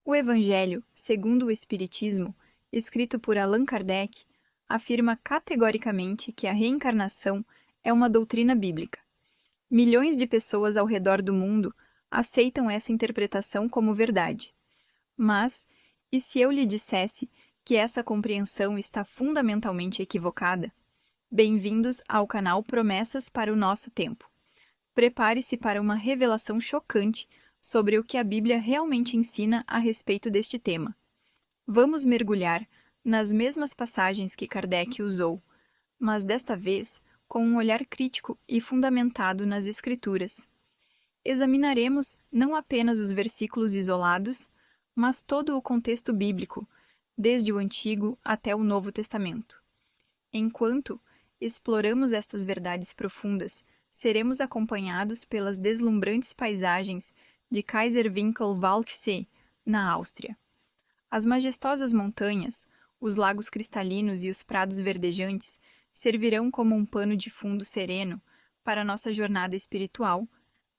O Evangelho, segundo o Espiritismo, escrito por Allan Kardec, afirma categoricamente que a reencarnação é uma doutrina bíblica. Milhões de pessoas ao redor do mundo aceitam essa interpretação como verdade. Mas, e se eu lhe dissesse que essa compreensão está fundamentalmente equivocada? Bem-vindos ao canal Promessas para o Nosso Tempo. Prepare-se para uma revelação chocante sobre o que a Bíblia realmente ensina a respeito deste tema. Vamos mergulhar nas mesmas passagens que Kardec usou, mas desta vez com um olhar crítico e fundamentado nas Escrituras. Examinaremos não apenas os versículos isolados, mas todo o contexto bíblico, desde o Antigo até o Novo Testamento. Enquanto exploramos estas verdades profundas, seremos acompanhados pelas deslumbrantes paisagens de Kaiserwinkel-Walchsee, na Áustria. As majestosas montanhas, os lagos cristalinos e os prados verdejantes servirão como um pano de fundo sereno para nossa jornada espiritual,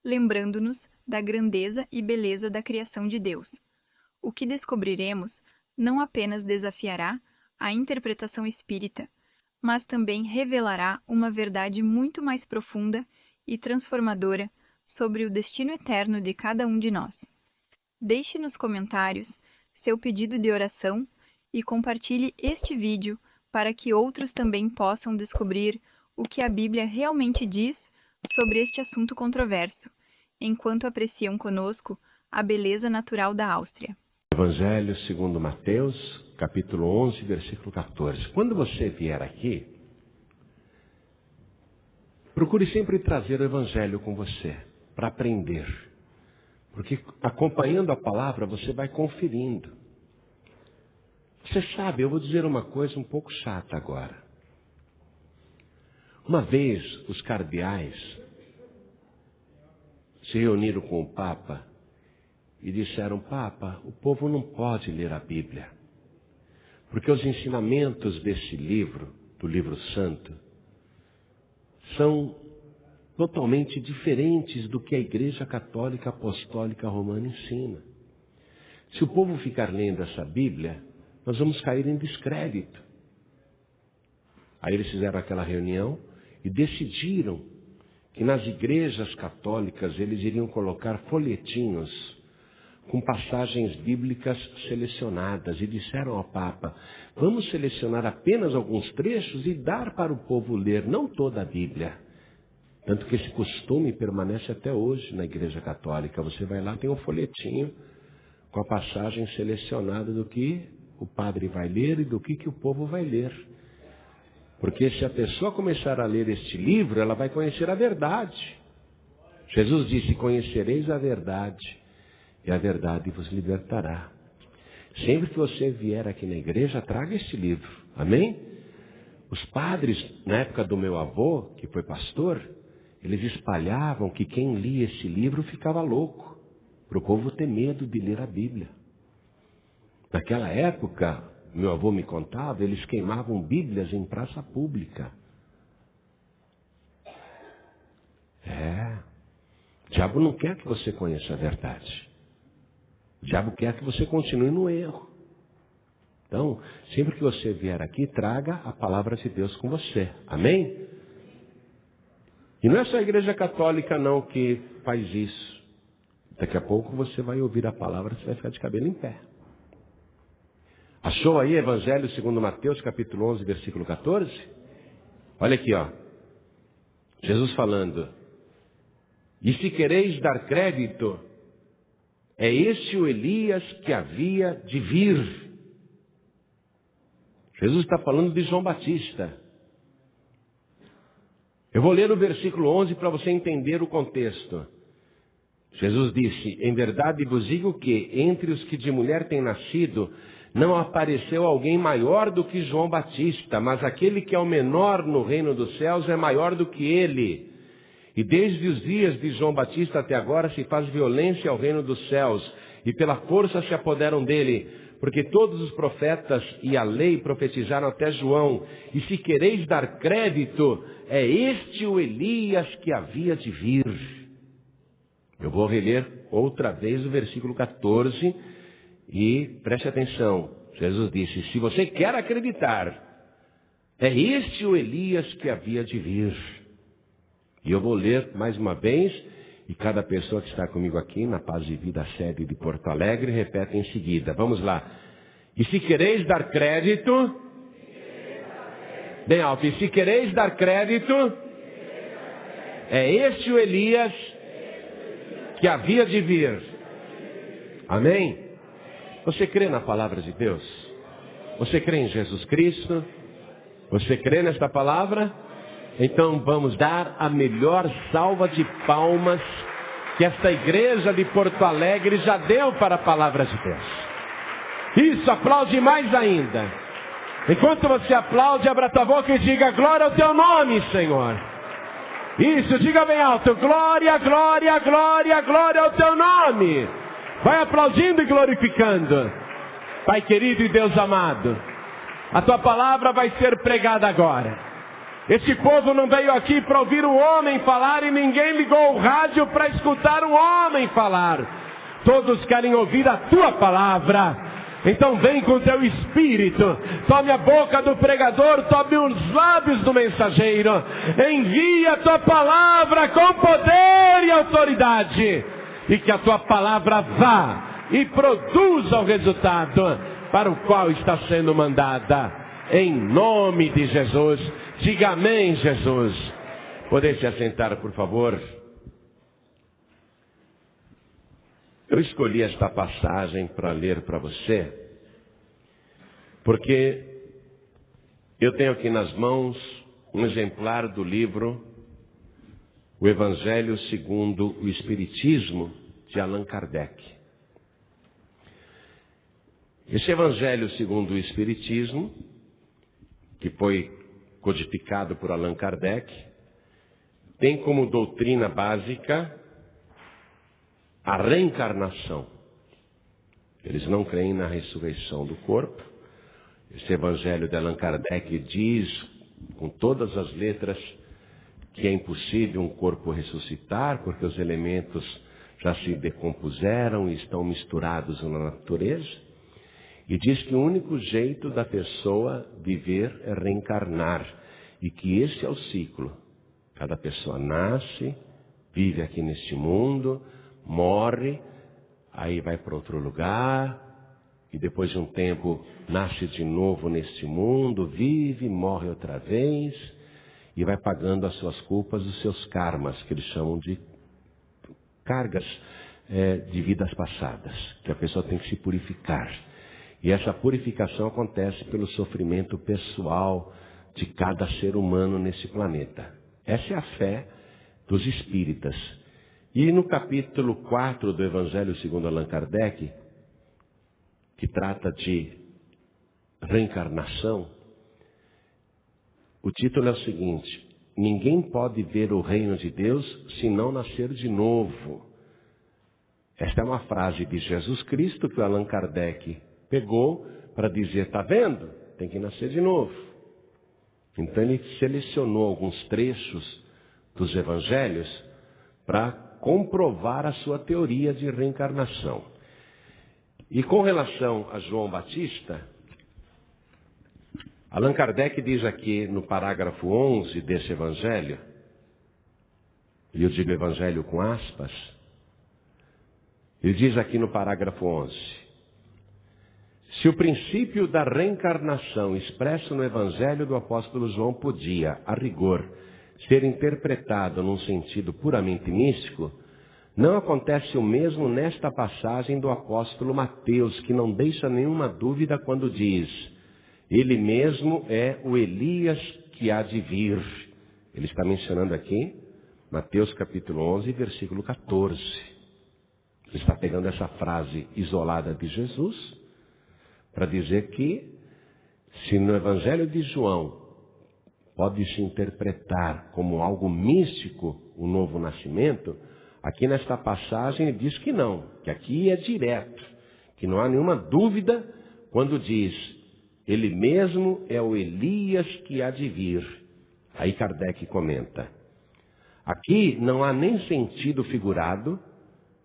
lembrando-nos da grandeza e beleza da criação de Deus. O que descobriremos não apenas desafiará a interpretação espírita, mas também revelará uma verdade muito mais profunda e transformadora sobre o destino eterno de cada um de nós. Deixe nos comentários seu pedido de oração e compartilhe este vídeo para que outros também possam descobrir o que a Bíblia realmente diz sobre este assunto controverso, enquanto apreciam conosco a beleza natural da Áustria. Evangelho segundo Mateus, capítulo 11, versículo 14. Quando você vier aqui, procure sempre trazer o Evangelho com você, para aprender. Porque acompanhando a palavra, você vai conferindo. Você sabe, eu vou dizer uma coisa um pouco chata agora. Uma vez, os cardeais se reuniram com o Papa e disseram: Papa, o povo não pode ler a Bíblia, porque os ensinamentos desse livro, do livro santo, são totalmente diferentes do que a Igreja Católica Apostólica Romana ensina. Se o povo ficar lendo essa Bíblia, nós vamos cair em descrédito. Aí eles fizeram aquela reunião e decidiram que nas igrejas católicas eles iriam colocar folhetinhos com passagens bíblicas selecionadas, e disseram ao Papa: vamos selecionar apenas alguns trechos e dar para o povo ler, não toda a Bíblia. Tanto que esse costume permanece até hoje na Igreja Católica. Você vai lá, tem um folhetinho com a passagem selecionada do que o padre vai ler e do que o povo vai ler. Porque se a pessoa começar a ler este livro, ela vai conhecer a verdade. Jesus disse: conhecereis a verdade, e a verdade vos libertará. Sempre que você vier aqui na igreja, traga este livro. Amém? Os padres, na época do meu avô, que foi pastor, eles espalhavam que quem lia esse livro ficava louco, para o povo ter medo de ler a Bíblia. Naquela época, meu avô me contava, eles queimavam Bíblias em praça pública. O diabo não quer que você conheça a verdade. O diabo quer que você continue no erro. Então, sempre que você vier aqui, traga a palavra de Deus com você. Amém? E não é só a Igreja Católica não que faz isso. Daqui a pouco você vai ouvir a palavra, você vai ficar de cabelo em pé. Achou aí Evangelho segundo Mateus, capítulo 11, versículo 14? Olha aqui, ó. Jesus falando: e se quereis dar crédito, é este o Elias que havia de vir. Jesus está falando de João Batista. Eu vou ler o versículo 11 para você entender o contexto. Jesus disse: em verdade vos digo que entre os que de mulher têm nascido, não apareceu alguém maior do que João Batista, mas aquele que é o menor no reino dos céus é maior do que ele. E desde os dias de João Batista até agora se faz violência ao reino dos céus, e pela força se apoderam dele, porque todos os profetas e a lei profetizaram até João. E se quereis dar crédito, é este o Elias que havia de vir. Eu vou reler outra vez o versículo 14, E preste atenção, Jesus disse, se você quer acreditar, é este o Elias que havia de vir. E eu vou ler mais uma vez, e cada pessoa que está comigo aqui, na Paz de Vida, sede de Porto Alegre, repete em seguida. Vamos lá. E se quereis dar crédito, bem alto, e se quereis dar crédito, é este o Elias que havia de vir. Amém? Você crê na palavra de Deus? Você crê em Jesus Cristo? Você crê nesta palavra? Então vamos dar a melhor salva de palmas que esta igreja de Porto Alegre já deu para a palavra de Deus. Isso, aplaude mais ainda. Enquanto você aplaude, abra tua boca e diga glória ao teu nome, Senhor. Isso, diga bem alto, glória, glória, glória, glória ao teu nome. Vai aplaudindo e glorificando. Pai querido e Deus amado, a tua palavra vai ser pregada agora. Este povo não veio aqui para ouvir um homem falar e ninguém ligou o rádio para escutar um homem falar. Todos querem ouvir a tua palavra. Então vem com o teu espírito, tome a boca do pregador, tome os lábios do mensageiro, envia a tua palavra com poder e autoridade, e que a tua palavra vá e produza o resultado para o qual está sendo mandada, em nome de Jesus. Diga amém, Jesus. Poder se assentar, por favor. Eu escolhi esta passagem para ler para você, porque eu tenho aqui nas mãos um exemplar do livro O Evangelho segundo o Espiritismo, de Allan Kardec. Esse Evangelho segundo o Espiritismo, que foi codificado por Allan Kardec, tem como doutrina básica a reencarnação. Eles não creem na ressurreição do corpo. Esse Evangelho de Allan Kardec diz, com todas as letras, que é impossível um corpo ressuscitar, porque os elementos já se decompuseram e estão misturados na natureza. E diz que o único jeito da pessoa viver é reencarnar. E que esse é o ciclo. Cada pessoa nasce, vive aqui neste mundo, morre, aí vai para outro lugar, e depois de um tempo nasce de novo neste mundo, vive, morre outra vez, e vai pagando as suas culpas, os seus karmas, que eles chamam de cargas de vidas passadas, que a pessoa tem que se purificar. E essa purificação acontece pelo sofrimento pessoal de cada ser humano nesse planeta. Essa é a fé dos espíritas. E no capítulo 4 do Evangelho segundo Allan Kardec, que trata de reencarnação, o título é o seguinte: ninguém pode ver o reino de Deus se não nascer de novo. Esta é uma frase de Jesus Cristo que o Allan Kardec pegou para dizer, está vendo? Tem que nascer de novo. Então ele selecionou alguns trechos dos evangelhos para comprovar a sua teoria de reencarnação. E com relação a João Batista, Allan Kardec diz aqui no parágrafo 11 desse evangelho, e eu digo evangelho com aspas, ele diz aqui no parágrafo 11, se o princípio da reencarnação expresso no Evangelho do apóstolo João podia, a rigor, ser interpretado num sentido puramente místico, não acontece o mesmo nesta passagem do apóstolo Mateus, que não deixa nenhuma dúvida quando diz, ele mesmo é o Elias que há de vir. Ele está mencionando aqui, Mateus capítulo 11, versículo 14. Ele está pegando essa frase isolada de Jesus, para dizer que, se no Evangelho de João pode-se interpretar como algo místico o novo nascimento, aqui nesta passagem ele diz que não, que aqui é direto, que não há nenhuma dúvida quando diz, ele mesmo é o Elias que há de vir. Aí Kardec comenta, aqui não há nem sentido figurado,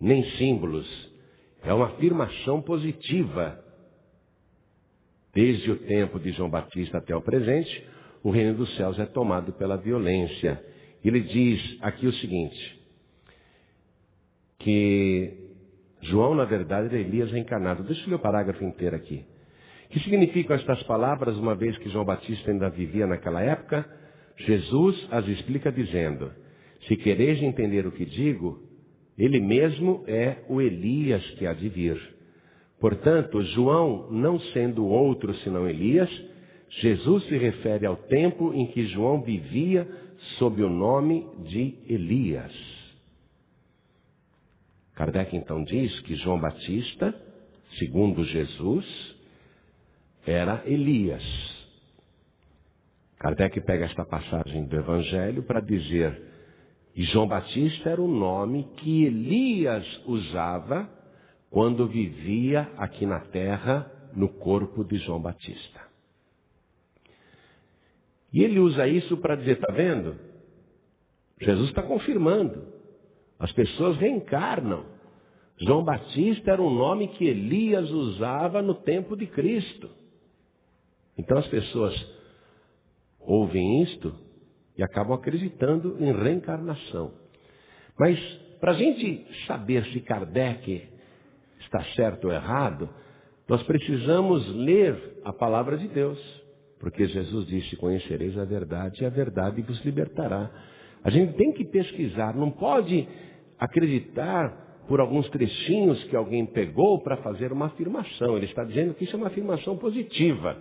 nem símbolos. É uma afirmação positiva. Desde o tempo de João Batista até o presente, o reino dos céus é tomado pela violência. Ele diz aqui o seguinte, que João, na verdade, é Elias reencarnado. Deixa eu ler o parágrafo inteiro aqui. O que significam estas palavras, uma vez que João Batista ainda vivia naquela época? Jesus as explica dizendo, se quereis entender o que digo, ele mesmo é o Elias que há de vir. Portanto, João, não sendo outro senão Elias, Jesus se refere ao tempo em que João vivia sob o nome de Elias. Kardec então diz que João Batista, segundo Jesus, era Elias. Kardec pega esta passagem do Evangelho para dizer que João Batista era o nome que Elias usava quando vivia aqui na terra no corpo de João Batista. E ele usa isso para dizer, está vendo? Jesus está confirmando. As pessoas reencarnam. João Batista era um nome que Elias usava no tempo de Cristo. Então as pessoas ouvem isto e acabam acreditando em reencarnação. Mas para a gente saber se Kardec está certo ou errado, nós precisamos ler a palavra de Deus. Porque Jesus disse, conhecereis a verdade e a verdade vos libertará. A gente tem que pesquisar, não pode acreditar por alguns trechinhos que alguém pegou para fazer uma afirmação. Ele está dizendo que isso é uma afirmação positiva,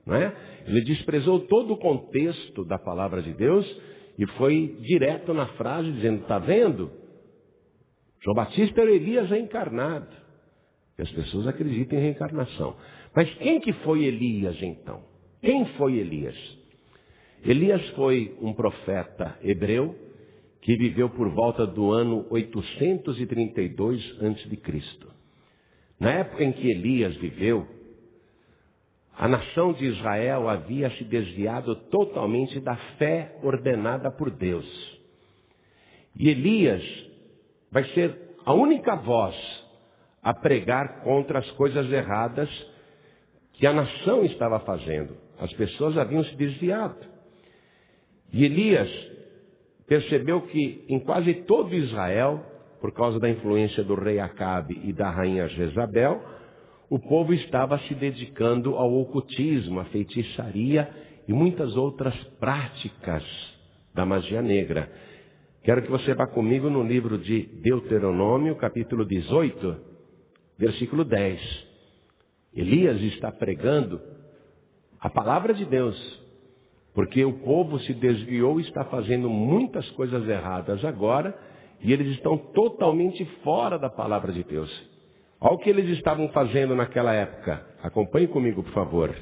não é? Ele desprezou todo o contexto da palavra de Deus e foi direto na frase dizendo, está vendo? João Batista era Elias reencarnado. E as pessoas acreditam em reencarnação. Mas quem que foi Elias então? Quem foi Elias? Elias foi um profeta hebreu que viveu por volta do ano 832 a.C. Na época em que Elias viveu, a nação de Israel havia se desviado totalmente da fé ordenada por Deus. E Elias vai ser a única voz a pregar contra as coisas erradas que a nação estava fazendo. As pessoas haviam se desviado. E Elias percebeu que em quase todo Israel, por causa da influência do rei Acabe e da rainha Jezabel, o povo estava se dedicando ao ocultismo, à feitiçaria e muitas outras práticas da magia negra. Quero que você vá comigo no livro de Deuteronômio, capítulo 18, versículo 10. Elias está pregando a palavra de Deus, porque o povo se desviou e está fazendo muitas coisas erradas agora, e eles estão totalmente fora da palavra de Deus. Olha o que eles estavam fazendo naquela época. Acompanhe comigo, por favor.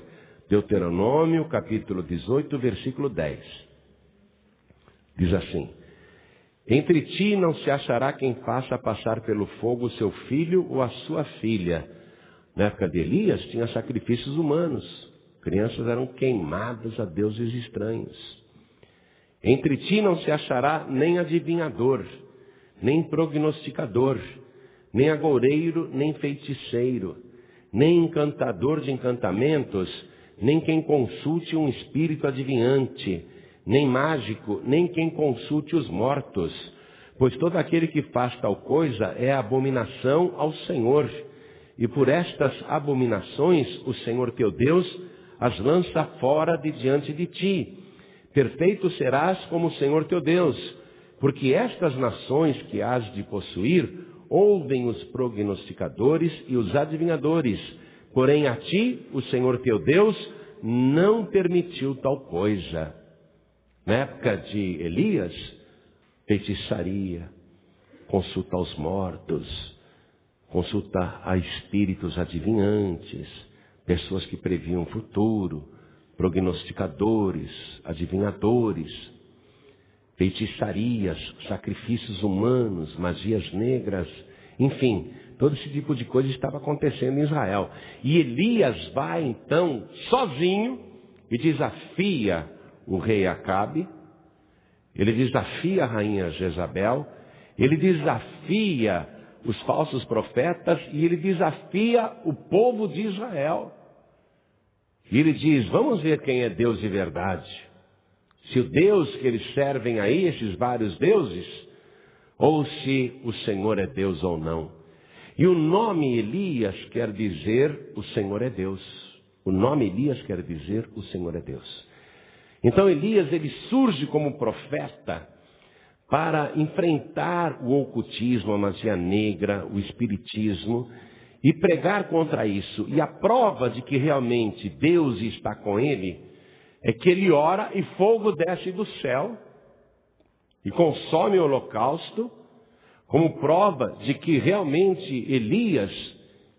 Deuteronômio, capítulo 18, versículo 10. Diz assim, entre ti não se achará quem faça passar pelo fogo o seu filho ou a sua filha. Na época de Elias tinha sacrifícios humanos. Crianças eram queimadas a deuses estranhos. Entre ti não se achará nem adivinhador, nem prognosticador, nem agoureiro, nem feiticeiro, nem encantador de encantamentos, nem quem consulte um espírito adivinhante, nem mágico, nem quem consulte os mortos. Pois todo aquele que faz tal coisa é abominação ao Senhor. E por estas abominações o Senhor teu Deus as lança fora de diante de ti. Perfeito serás como o Senhor teu Deus, porque estas nações que hás de possuir ouvem os prognosticadores e os adivinhadores, porém a ti, o Senhor teu Deus, não permitiu tal coisa. Na época de Elias, feitiçaria, consulta aos mortos, consulta a espíritos adivinhantes, pessoas que previam o futuro, prognosticadores, adivinhadores, feitiçarias, sacrifícios humanos, magias negras, enfim, todo esse tipo de coisa estava acontecendo em Israel. E Elias vai então sozinho e desafia o rei Acabe, ele desafia a rainha Jezabel, ele desafia os falsos profetas e ele desafia o povo de Israel. E ele diz, vamos ver quem é Deus de verdade. Se o Deus que eles servem aí, esses vários deuses, ou se o Senhor é Deus ou não. E o nome Elias quer dizer o Senhor é Deus. O nome Elias quer dizer o Senhor é Deus. Então Elias, ele surge como profeta para enfrentar o ocultismo, a magia negra, o espiritismo e pregar contra isso. E a prova de que realmente Deus está com ele é que ele ora e fogo desce do céu e consome o holocausto, como prova de que realmente Elias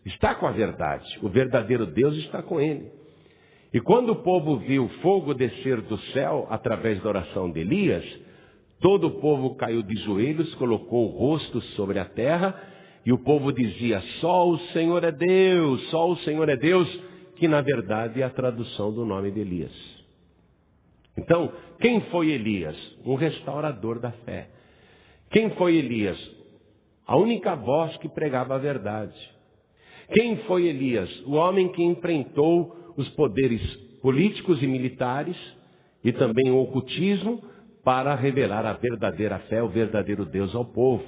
está com a verdade. O verdadeiro Deus está com ele. E quando o povo viu fogo descer do céu através da oração de Elias, todo o povo caiu de joelhos, colocou o rosto sobre a terra, e o povo dizia, só o Senhor é Deus, só o Senhor é Deus, que na verdade é a tradução do nome de Elias. Então, quem foi Elias? Um restaurador da fé. Quem foi Elias? A única voz que pregava a verdade. Quem foi Elias? O homem que enfrentou os poderes políticos e militares e também o ocultismo para revelar a verdadeira fé, o verdadeiro Deus ao povo.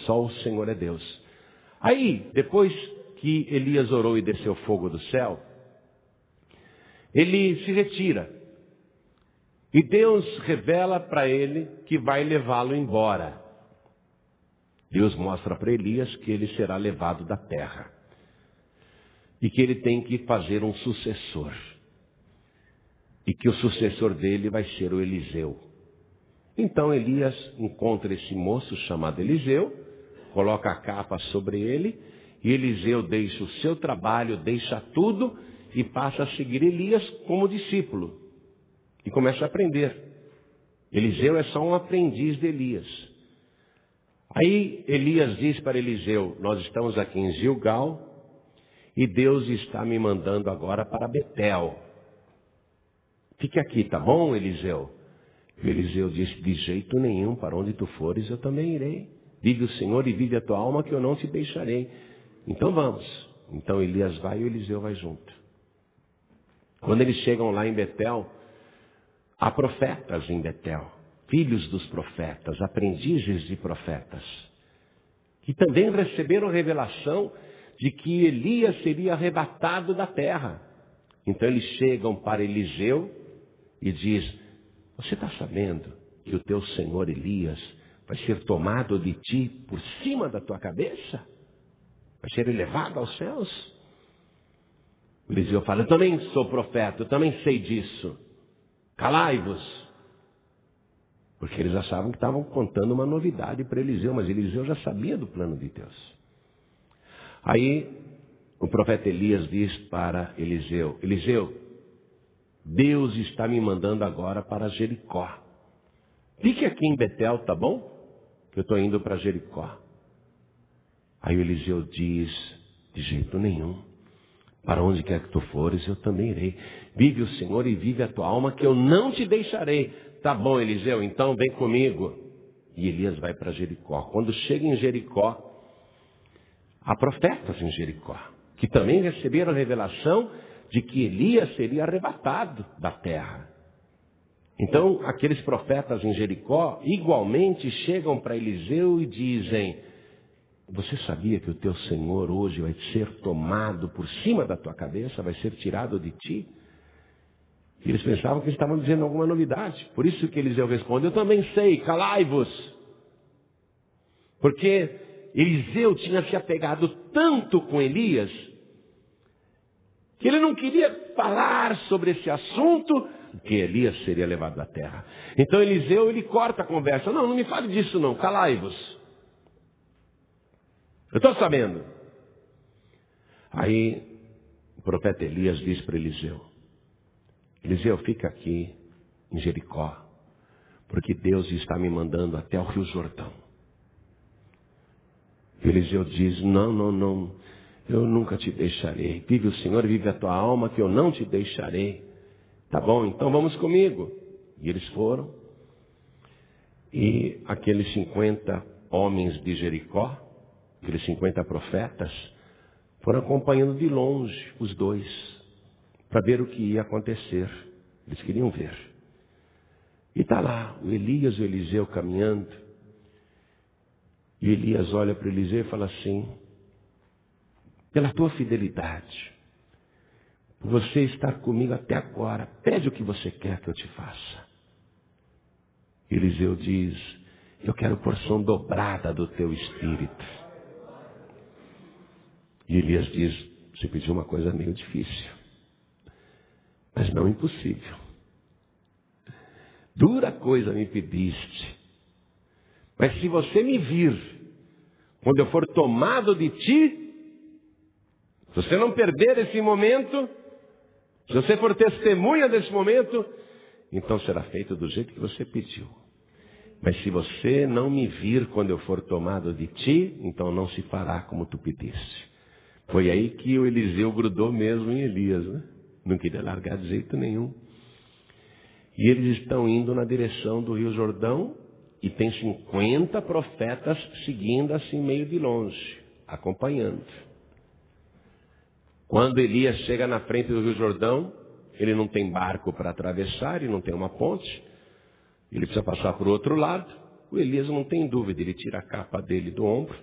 Só o Senhor é Deus. Aí, depois que Elias orou e desceu fogo do céu, ele se retira. E Deus revela para ele que vai levá-lo embora. Deus mostra para Elias que ele será levado da terra. E que ele tem que fazer um sucessor. E que o sucessor dele vai ser o Eliseu. Então Elias encontra esse moço chamado Eliseu, coloca a capa sobre ele, e Eliseu deixa o seu trabalho, deixa tudo e passa a seguir Elias como discípulo. E começa a aprender. Eliseu é só um aprendiz de Elias. Aí Elias diz para Eliseu, nós estamos aqui em Gilgal, e Deus está me mandando agora para Betel. Fique aqui, tá bom, Eliseu? E Eliseu disse, de jeito nenhum, para onde tu fores eu também irei. Vive o Senhor e vive a tua alma que eu não te deixarei. Então vamos. Então Elias vai e o Eliseu vai junto. Quando eles chegam lá em Betel, há profetas em Betel, filhos dos profetas, aprendizes de profetas, que também receberam revelação de que Elias seria arrebatado da terra. Então eles chegam para Eliseu e diz, você está sabendo que o teu senhor Elias vai ser tomado de ti por cima da tua cabeça? Vai ser elevado aos céus? Eliseu fala, eu também sou profeta, eu também sei disso. Calai-vos. Porque eles achavam que estavam contando uma novidade para Eliseu, mas Eliseu já sabia do plano de Deus. Aí o profeta Elias diz para Eliseu, Eliseu, Deus está me mandando agora para Jericó. Fique aqui em Betel, tá bom? Que eu estou indo para Jericó. Aí o Eliseu diz, de jeito nenhum. Para onde quer que tu fores, eu também irei. Vive o Senhor e vive a tua alma, que eu não te deixarei. Tá bom, Eliseu, então vem comigo. E Elias vai para Jericó. Quando chega em Jericó, há profetas em Jericó, que também receberam a revelação de que Elias seria arrebatado da terra. Então, aqueles profetas em Jericó, igualmente chegam para Eliseu e dizem, você sabia que o teu Senhor hoje vai ser tomado por cima da tua cabeça, vai ser tirado de ti? E eles pensavam que estavam dizendo alguma novidade. Por isso que Eliseu responde, eu também sei, calai-vos. Porque Eliseu tinha se apegado tanto com Elias, que ele não queria falar sobre esse assunto, que Elias seria levado da terra. Então Eliseu, ele corta a conversa. Não me fale disso não, calai-vos. Eu estou sabendo. Aí o profeta Elias diz para Eliseu, Eliseu, fica aqui em Jericó, porque Deus está me mandando até o Rio Jordão. Eliseu diz, não, eu nunca te deixarei. Vive o Senhor, vive a tua alma, que eu não te deixarei. Tá bom, então vamos comigo. E eles foram. E aqueles 50 homens de Jericó aqueles 50 profetas, foram acompanhando de longe os dois, para ver o que ia acontecer. Eles queriam ver. E está lá, o Elias e o Eliseu caminhando. E Elias olha para Eliseu e fala assim: pela tua fidelidade, por você estar comigo até agora, pede o que você quer que eu te faça. Eliseu diz: eu quero porção dobrada do teu espírito. E Elias diz: você pediu uma coisa meio difícil, mas não impossível. Dura coisa me pediste, mas se você me vir, quando eu for tomado de ti, se você não perder esse momento, se você for testemunha desse momento, então será feito do jeito que você pediu. Mas se você não me vir quando eu for tomado de ti, então não se fará como tu pediste. Foi aí que o Eliseu grudou mesmo em Elias, né? Não queria largar de jeito nenhum. E eles estão indo na direção do Rio Jordão e tem 50 profetas seguindo assim meio de longe, acompanhando. Quando Elias chega na frente do Rio Jordão, ele não tem barco para atravessar, ele não tem uma ponte, ele precisa passar para o outro lado. O Elias não tem dúvida, ele tira a capa dele do ombro,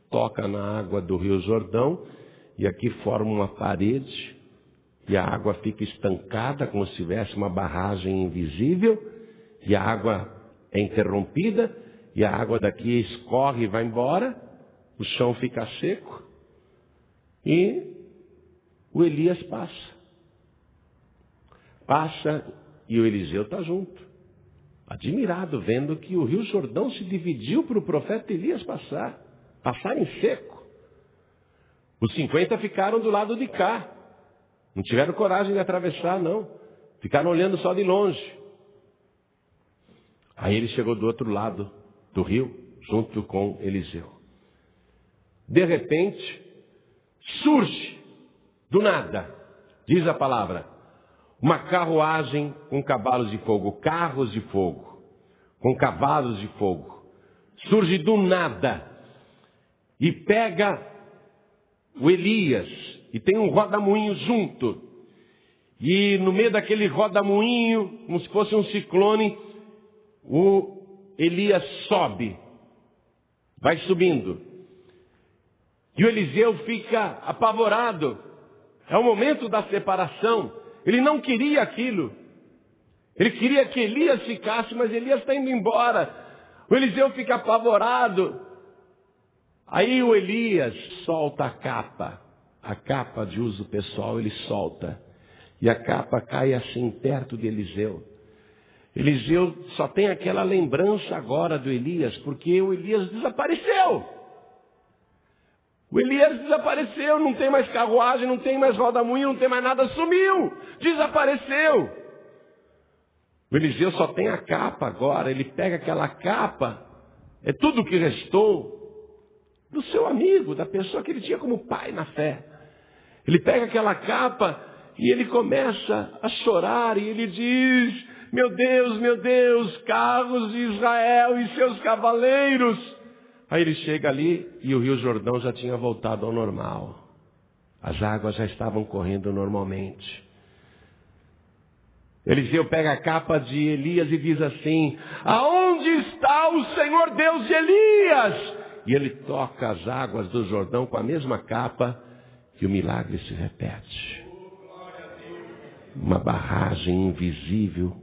toca na água do Rio Jordão e aqui forma uma parede e a água fica estancada como se tivesse uma barragem invisível e a água é interrompida e a água daqui escorre e vai embora, o chão fica seco e o Elias passa e o Eliseu está junto, admirado, vendo que o Rio Jordão se dividiu para o profeta Elias passar em seco. Os 50 ficaram do lado de cá, não tiveram coragem de atravessar, não, ficaram olhando só de longe. Aí ele chegou do outro lado do rio, junto com Eliseu. De repente, surge, do nada, diz a palavra, uma carruagem com cavalos de fogo, carros de fogo, com cavalos de fogo. Surge do nada e pega o Elias e tem um rodamuinho junto. E no meio daquele rodamuinho, como se fosse um ciclone, o Elias sobe, vai subindo. E o Eliseu fica apavorado. É o momento da separação. Ele não queria aquilo. Ele queria que Elias ficasse, mas Elias está indo embora. O Eliseu fica apavorado. Aí o Elias solta a capa de uso pessoal ele solta. E a capa cai assim perto de Eliseu. Eliseu só tem aquela lembrança agora do Elias, porque o Elias desapareceu. O Elias desapareceu, não tem mais carruagem, não tem mais rodamuinho, não tem mais nada, sumiu, desapareceu. O Eliseu só tem a capa agora, ele pega aquela capa, é tudo que restou do seu amigo, da pessoa que ele tinha como pai na fé. Ele pega aquela capa e ele começa a chorar e ele diz: meu Deus, carros de Israel e seus cavaleiros. Aí ele chega ali e o Rio Jordão já tinha voltado ao normal. As águas já estavam correndo normalmente. Eliseu pega a capa de Elias e diz assim: aonde está o Senhor Deus de Elias? E ele toca as águas do Jordão com a mesma capa e o milagre se repete. Uma barragem invisível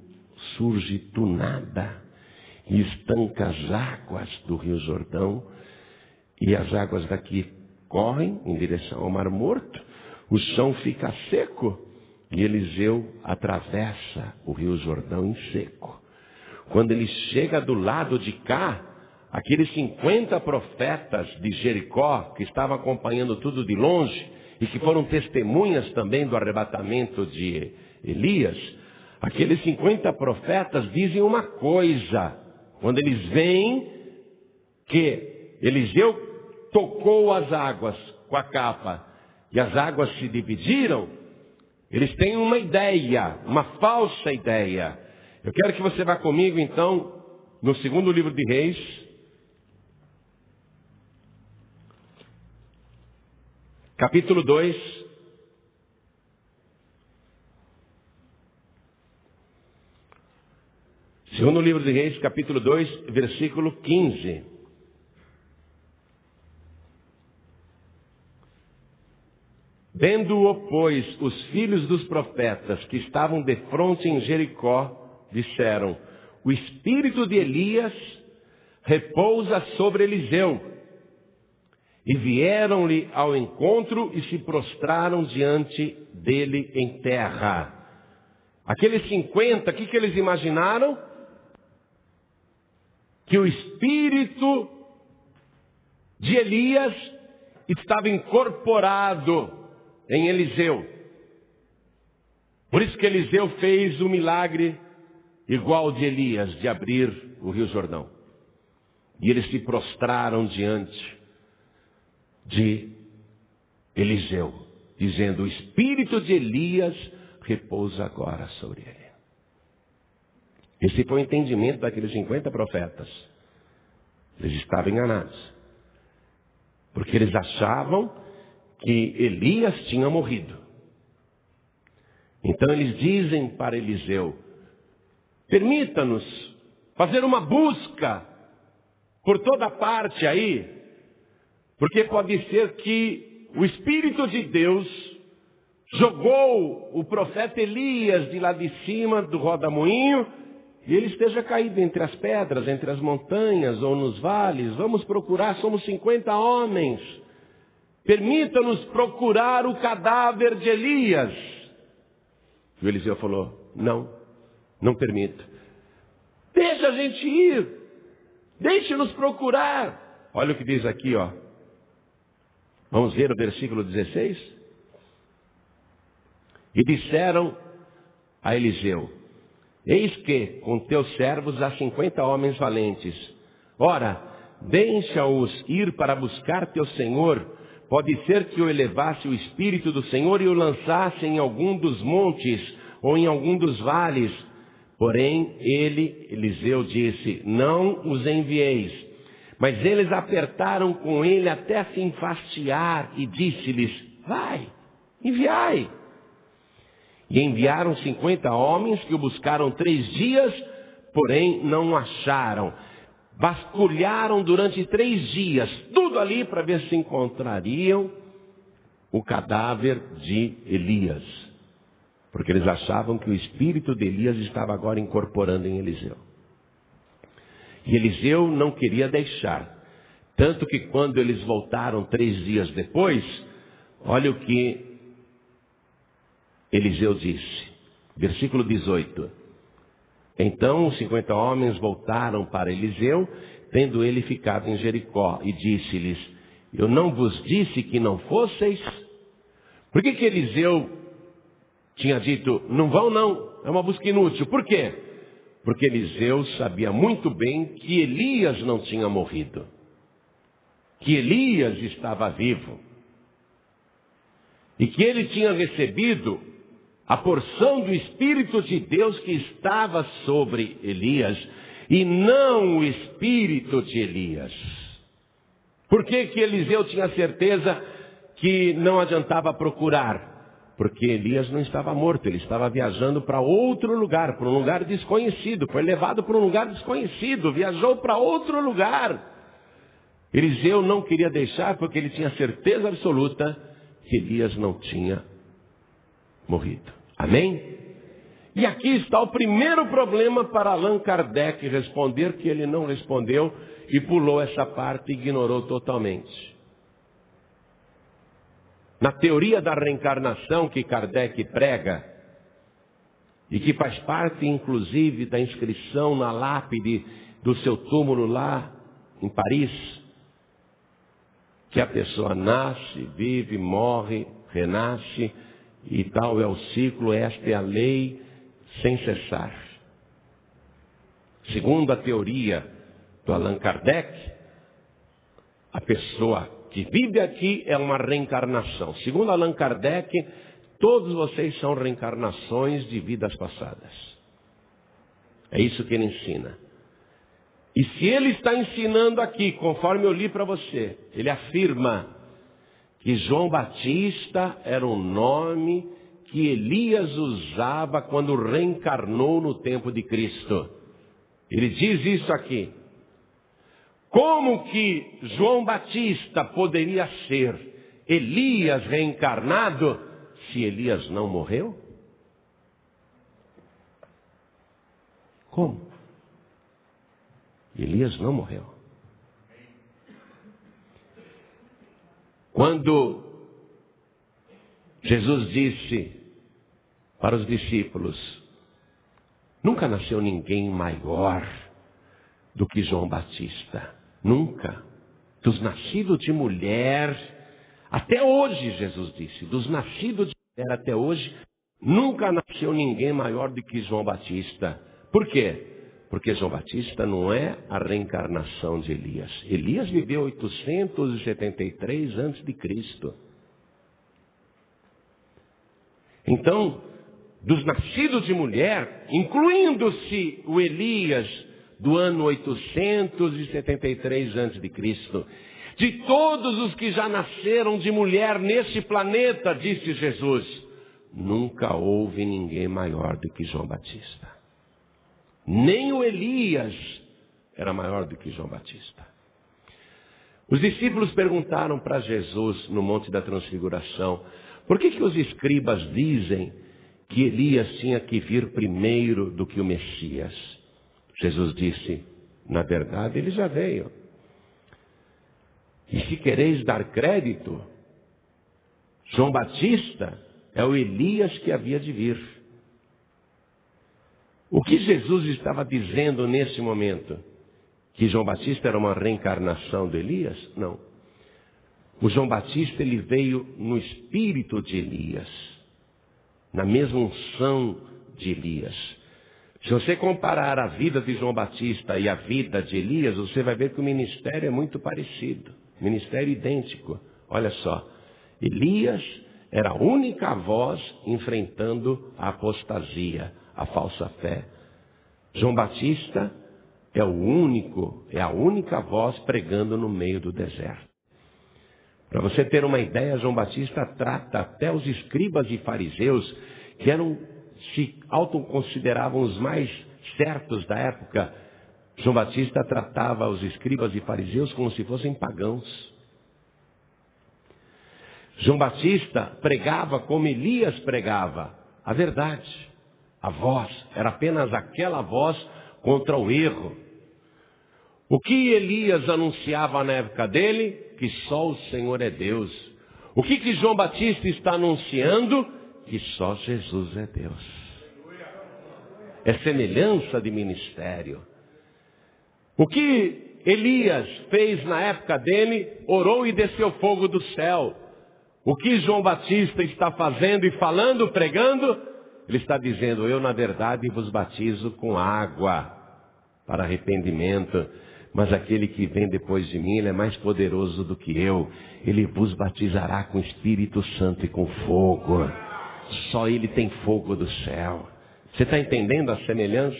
surge do nada e estanca as águas do Rio Jordão, e as águas daqui correm em direção ao Mar Morto, o chão fica seco, e Eliseu atravessa o Rio Jordão em seco. Quando ele chega do lado de cá, aqueles 50 profetas de Jericó, que estavam acompanhando tudo de longe, e que foram testemunhas também do arrebatamento de Elias, aqueles 50 profetas dizem uma coisa. Quando eles veem que Eliseu tocou as águas com a capa e as águas se dividiram, eles têm uma ideia, uma falsa ideia. Eu quero que você vá comigo então no segundo livro de Reis, capítulo 2. Segundo livro de Reis, capítulo 2, versículo 15. Vendo-o, pois, os filhos dos profetas que estavam defronte em Jericó, disseram: o espírito de Elias repousa sobre Eliseu. E vieram-lhe ao encontro e se prostraram diante dele em terra. Aqueles 50, o que eles imaginaram? Que o espírito de Elias estava incorporado em Eliseu. Por isso que Eliseu fez o milagre igual de Elias, de abrir o Rio Jordão. E eles se prostraram diante de Eliseu, dizendo: o espírito de Elias repousa agora sobre ele. Esse foi o entendimento daqueles 50 profetas. Eles estavam enganados, porque eles achavam que Elias tinha morrido. Então eles dizem para Eliseu: permita-nos fazer uma busca por toda parte aí, porque pode ser que o Espírito de Deus jogou o profeta Elias de lá de cima do rodamoinho e ele esteja caído entre as pedras, entre as montanhas ou nos vales. Vamos procurar, somos 50 homens. Permita-nos procurar o cadáver de Elias. E o Eliseu falou: não permito. Deixa a gente ir. Deixe-nos procurar. Olha o que diz aqui, ó. Vamos ver o versículo 16. E disseram a Eliseu: eis que com teus servos há 50 homens valentes. Ora, deixa-os ir para buscar teu senhor. Pode ser que o elevasse o Espírito do Senhor e o lançasse em algum dos montes ou em algum dos vales. Porém, Eliseu, disse: não os envieis. Mas eles apertaram com ele até se enfastiar e disse-lhes: vai, enviai. E enviaram 50 homens que o buscaram 3 dias, porém não o acharam. Vasculharam durante 3 dias, tudo ali para ver se encontrariam o cadáver de Elias. Porque eles achavam que o espírito de Elias estava agora incorporando em Eliseu. E Eliseu não queria deixar. Tanto que quando eles voltaram 3 dias depois, olha o que Eliseu disse. Versículo 18. Então os 50 homens voltaram para Eliseu, tendo ele ficado em Jericó, e disse-lhes: eu não vos disse que não fosseis? Por que Eliseu tinha dito: não vão não, é uma busca inútil? Por quê? Porque Eliseu sabia muito bem que Elias não tinha morrido, que Elias estava vivo, e que ele tinha recebido a porção do Espírito de Deus que estava sobre Elias, e não o espírito de Elias. Por que Eliseu tinha certeza que não adiantava procurar? Porque Elias não estava morto, ele estava viajando para outro lugar, para um lugar desconhecido. Foi levado para um lugar desconhecido, viajou para outro lugar. Eliseu não queria deixar porque ele tinha certeza absoluta que Elias não tinha morrido. Amém? E aqui está o primeiro problema para Allan Kardec responder, que ele não respondeu e pulou essa parte e ignorou totalmente. Na teoria da reencarnação que Kardec prega, e que faz parte inclusive da inscrição na lápide do seu túmulo lá em Paris, que a pessoa nasce, vive, morre, renasce, e tal é o ciclo, esta é a lei sem cessar. Segundo a teoria do Allan Kardec, a pessoa que vive aqui é uma reencarnação. Segundo Allan Kardec, todos vocês são reencarnações de vidas passadas. É isso que ele ensina. E se ele está ensinando aqui, conforme eu li para você, ele afirma que João Batista era o nome que Elias usava quando reencarnou no tempo de Cristo. Ele diz isso aqui. Como que João Batista poderia ser Elias reencarnado se Elias não morreu? Como? Elias não morreu. Quando Jesus disse para os discípulos: nunca nasceu ninguém maior do que João Batista. Nunca. Dos nascidos de mulher, até hoje, Jesus disse, dos nascidos de mulher até hoje, nunca nasceu ninguém maior do que João Batista. Por quê? Porque João Batista não é a reencarnação de Elias. Elias viveu 873 antes de Cristo. Então, dos nascidos de mulher, incluindo-se o Elias do ano 873 antes de Cristo, de todos os que já nasceram de mulher neste planeta, disse Jesus, nunca houve ninguém maior do que João Batista. Nem o Elias era maior do que João Batista. Os discípulos perguntaram para Jesus no Monte da Transfiguração, por que os escribas dizem que Elias tinha que vir primeiro do que o Messias? Jesus disse, na verdade ele já veio. E se quereis dar crédito, João Batista é o Elias que havia de vir. O que Jesus estava dizendo nesse momento? Que João Batista era uma reencarnação de Elias? Não. O João Batista ele veio no espírito de Elias, na mesma unção de Elias. Se você comparar a vida de João Batista e a vida de Elias, você vai ver que o ministério é muito parecido, ministério idêntico. Olha só, Elias era a única voz enfrentando a apostasia, a falsa fé. João Batista é a única voz pregando no meio do deserto. Para você ter uma ideia, João Batista trata até os escribas e fariseus, que se autoconsideravam os mais certos da época. João Batista tratava os escribas e fariseus como se fossem pagãos. João Batista pregava como Elias pregava, a verdade. A voz era apenas aquela voz contra o erro. O que Elias anunciava na época dele? Que só o Senhor é Deus. O que João Batista está anunciando? Que só Jesus é Deus. É semelhança de ministério. O que Elias fez na época dele? Orou e desceu fogo do céu. O que João Batista está fazendo e falando, pregando? Ele está dizendo, eu na verdade vos batizo com água para arrependimento, mas aquele que vem depois de mim, ele é mais poderoso do que eu. Ele vos batizará com Espírito Santo e com fogo. Só ele tem fogo do céu. Você está entendendo a semelhança?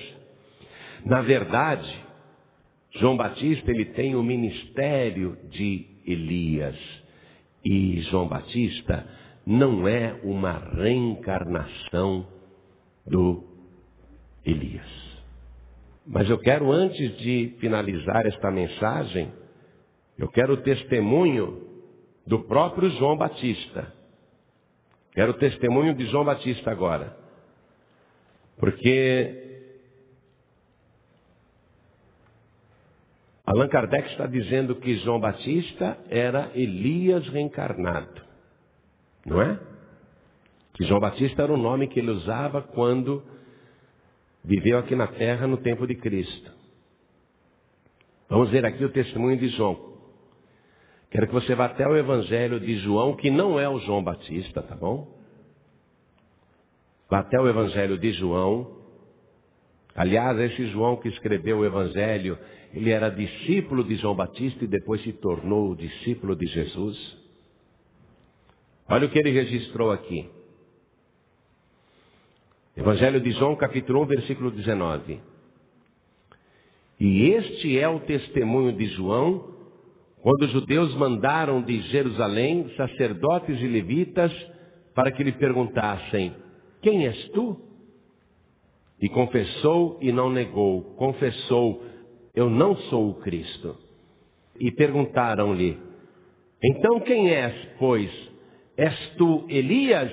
Na verdade, João Batista ele tem o ministério de Elias. E João Batista não é uma reencarnação do Elias. Mas eu quero, antes de finalizar esta mensagem, eu quero o testemunho do próprio João Batista. Quero o testemunho de João Batista agora. Porque Allan Kardec está dizendo que João Batista era Elias reencarnado. Não é? Que João Batista era o nome que ele usava quando viveu aqui na terra no tempo de Cristo. Vamos ver aqui o testemunho de João. Quero que você vá até o Evangelho de João, que não é o João Batista, tá bom? Vá até o Evangelho de João. Aliás, esse João que escreveu o Evangelho, ele era discípulo de João Batista e depois se tornou discípulo de Jesus. Olha o que ele registrou aqui. Evangelho de João, capítulo 1, versículo 19. E este é o testemunho de João quando os judeus mandaram de Jerusalém sacerdotes e levitas para que lhe perguntassem: quem és tu? E confessou e não negou. Confessou: eu não sou o Cristo. E perguntaram-lhe: então quem és, pois? És tu Elias?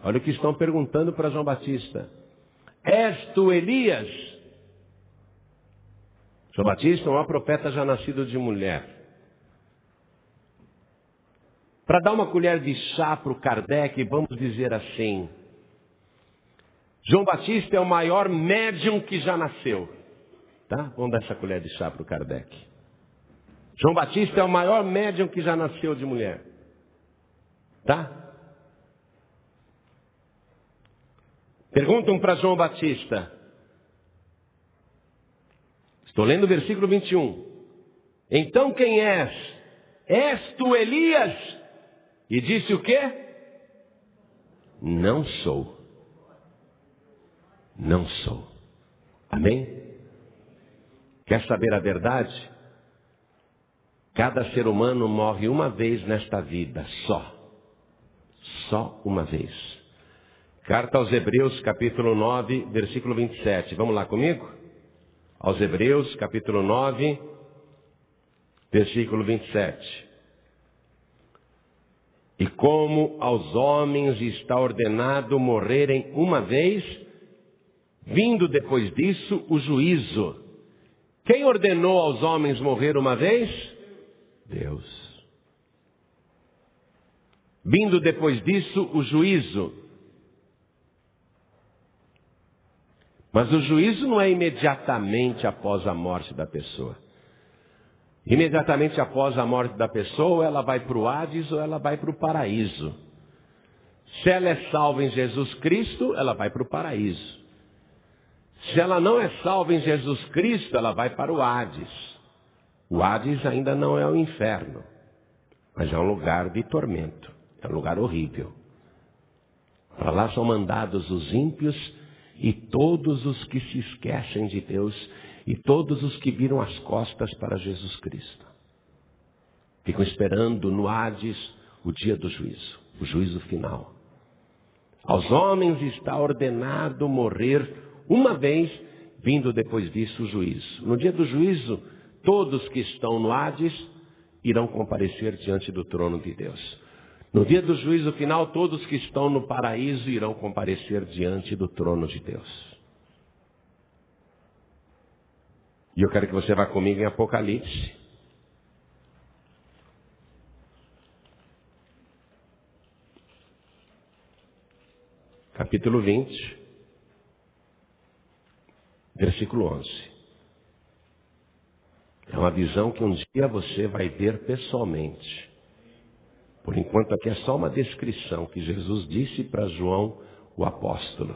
Olha o que estão perguntando para João Batista. És tu Elias? João Batista é um profeta já nascido de mulher. Para dar uma colher de chá para o Kardec, vamos dizer assim: João Batista é o maior médium que já nasceu. Tá? Vamos dar essa colher de chá para o Kardec. João Batista é o maior médium que já nasceu de mulher. Tá? Perguntam para João Batista. Estou lendo o versículo 21. Então quem és? És tu Elias? E disse o quê? Não sou. Não sou. Amém? Quer saber a verdade? Cada ser humano morre uma vez nesta vida, só. Só uma vez. Carta aos Hebreus, capítulo 9, versículo 27. Vamos lá comigo? Aos Hebreus, capítulo 9, versículo 27. E como aos homens está ordenado morrerem uma vez, vindo depois disso o juízo. Quem ordenou aos homens morrer uma vez? Deus. Vindo depois disso o juízo. Mas o juízo não é imediatamente após a morte da pessoa. Imediatamente após a morte da pessoa, ela vai para o Hades ou ela vai para o paraíso. Se ela é salva em Jesus Cristo, ela vai para o paraíso. Se ela não é salva em Jesus Cristo, ela vai para o Hades. O Hades ainda não é o inferno, mas é um lugar de tormento, é um lugar horrível. Para lá são mandados os ímpios e todos os que se esquecem de Deus e todos os que viram as costas para Jesus Cristo. Ficam esperando no Hades o dia do juízo, o juízo final. Aos homens está ordenado morrer uma vez, vindo depois disso o juízo. No dia do juízo, todos que estão no Hades irão comparecer diante do trono de Deus. No dia do juízo final, todos que estão no paraíso irão comparecer diante do trono de Deus. E eu quero que você vá comigo em Apocalipse. Capítulo 20, versículo 11. É uma visão que um dia você vai ver pessoalmente. Por enquanto aqui é só uma descrição que Jesus disse para João, o apóstolo.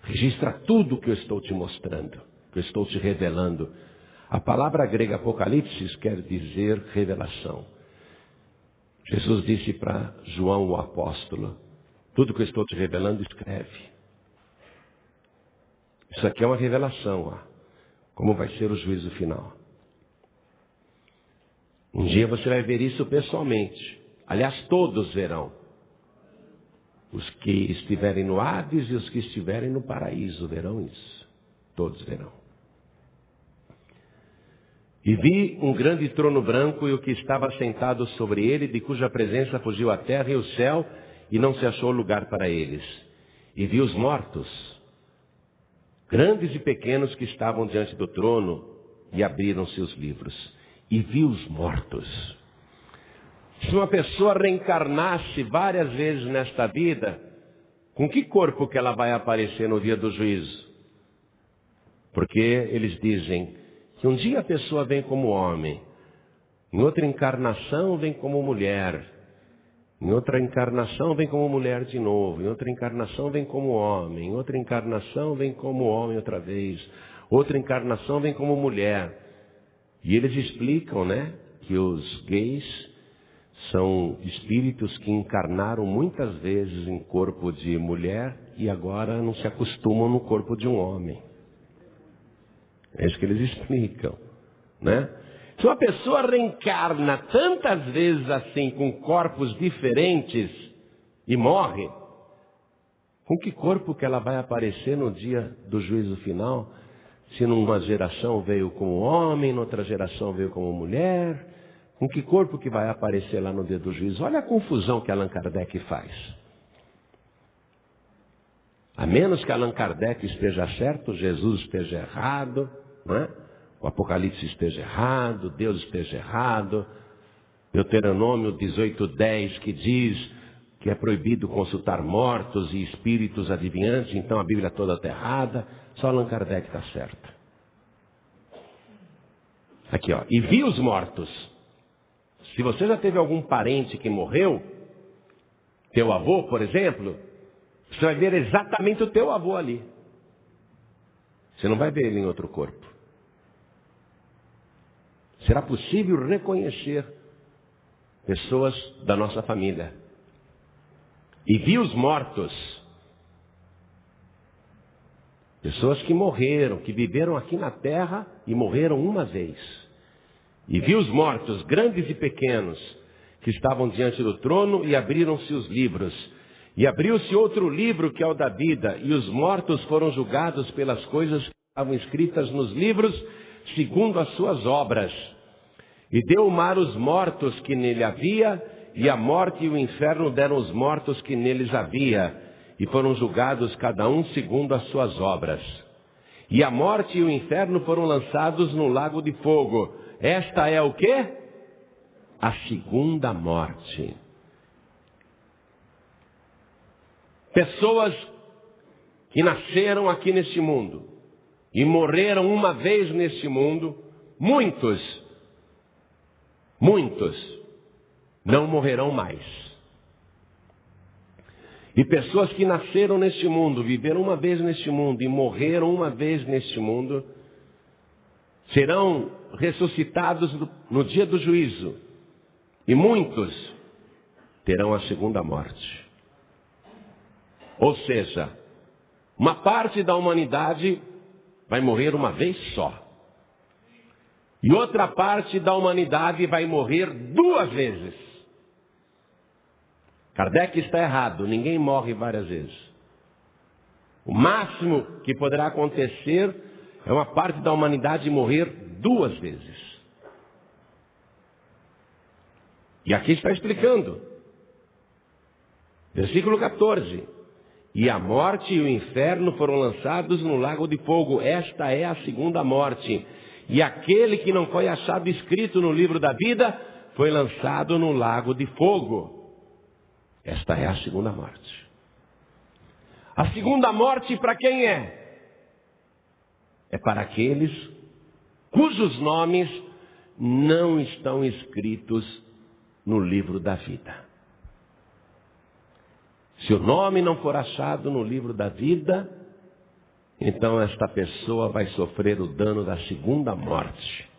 Registra tudo o que eu estou te mostrando, que eu estou te revelando. A palavra grega Apocalipse quer dizer revelação. Jesus disse para João, o apóstolo: tudo que eu estou te revelando, escreve. Isso aqui é uma revelação, ó. Como vai ser o juízo final. Um dia você vai ver isso pessoalmente. Aliás, todos verão. Os que estiverem no Hades e os que estiverem no paraíso verão isso. Todos verão. E vi um grande trono branco e o que estava sentado sobre ele, de cuja presença fugiu a terra e o céu, e não se achou lugar para eles. E vi os mortos, grandes e pequenos, que estavam diante do trono, e abriram-se os livros. E vi os mortos. Se uma pessoa reencarnasse várias vezes nesta vida, com que corpo que ela vai aparecer no dia do juízo? Porque eles dizem que um dia a pessoa vem como homem, em outra encarnação vem como mulher, em outra encarnação vem como mulher de novo, em outra encarnação vem como homem, em outra encarnação vem como homem outra vez, outra encarnação vem como mulher. E eles explicam, né, que os gays são espíritos que encarnaram muitas vezes em corpo de mulher e agora não se acostumam no corpo de um homem. É isso que eles explicam, né? Se uma pessoa reencarna tantas vezes assim, com corpos diferentes, e morre, com que corpo que ela vai aparecer no dia do juízo final? Se numa geração veio como homem, noutra geração veio como mulher, com que corpo que vai aparecer lá no dia do juízo? Olha a confusão que Allan Kardec faz. A menos que Allan Kardec esteja certo, Jesus esteja errado, não é? O Apocalipse esteja errado, Deus esteja errado, Deuteronômio 18:10 que diz que é proibido consultar mortos e espíritos adivinhantes, então a Bíblia toda está errada, só Allan Kardec está certo. Aqui, ó, e vi os mortos. Se você já teve algum parente que morreu, teu avô, por exemplo, você vai ver exatamente o teu avô ali. Você não vai ver ele em outro corpo. Será possível reconhecer pessoas da nossa família. E vi os mortos. Pessoas que morreram, que viveram aqui na terra e morreram uma vez. E vi os mortos, grandes e pequenos, que estavam diante do trono, e abriram-se os livros. E abriu-se outro livro, que é o da vida, e os mortos foram julgados pelas coisas que estavam escritas nos livros, segundo as suas obras. E deu o mar os mortos que nele havia, e a morte e o inferno deram os mortos que neles havia, e foram julgados cada um segundo as suas obras. E a morte e o inferno foram lançados no lago de fogo. Esta é o quê? A segunda morte. Pessoas que nasceram aqui neste mundo e morreram uma vez neste mundo, muitos não morrerão mais. E pessoas que nasceram neste mundo, viveram uma vez neste mundo e morreram uma vez neste mundo, serão ressuscitados no dia do juízo. E muitos terão a segunda morte. Ou seja, uma parte da humanidade vai morrer uma vez só. E outra parte da humanidade vai morrer duas vezes. Kardec está errado, ninguém morre várias vezes. O máximo que poderá acontecer é uma parte da humanidade morrer duas vezes. E aqui está explicando. Versículo 14. E a morte e o inferno foram lançados no lago de fogo. Esta é a segunda morte. E aquele que não foi achado escrito no livro da vida foi lançado no lago de fogo. Esta é a segunda morte. A segunda morte para quem é? É para aqueles cujos nomes não estão escritos no livro da vida. Se o nome não for achado no livro da vida, então esta pessoa vai sofrer o dano da segunda morte.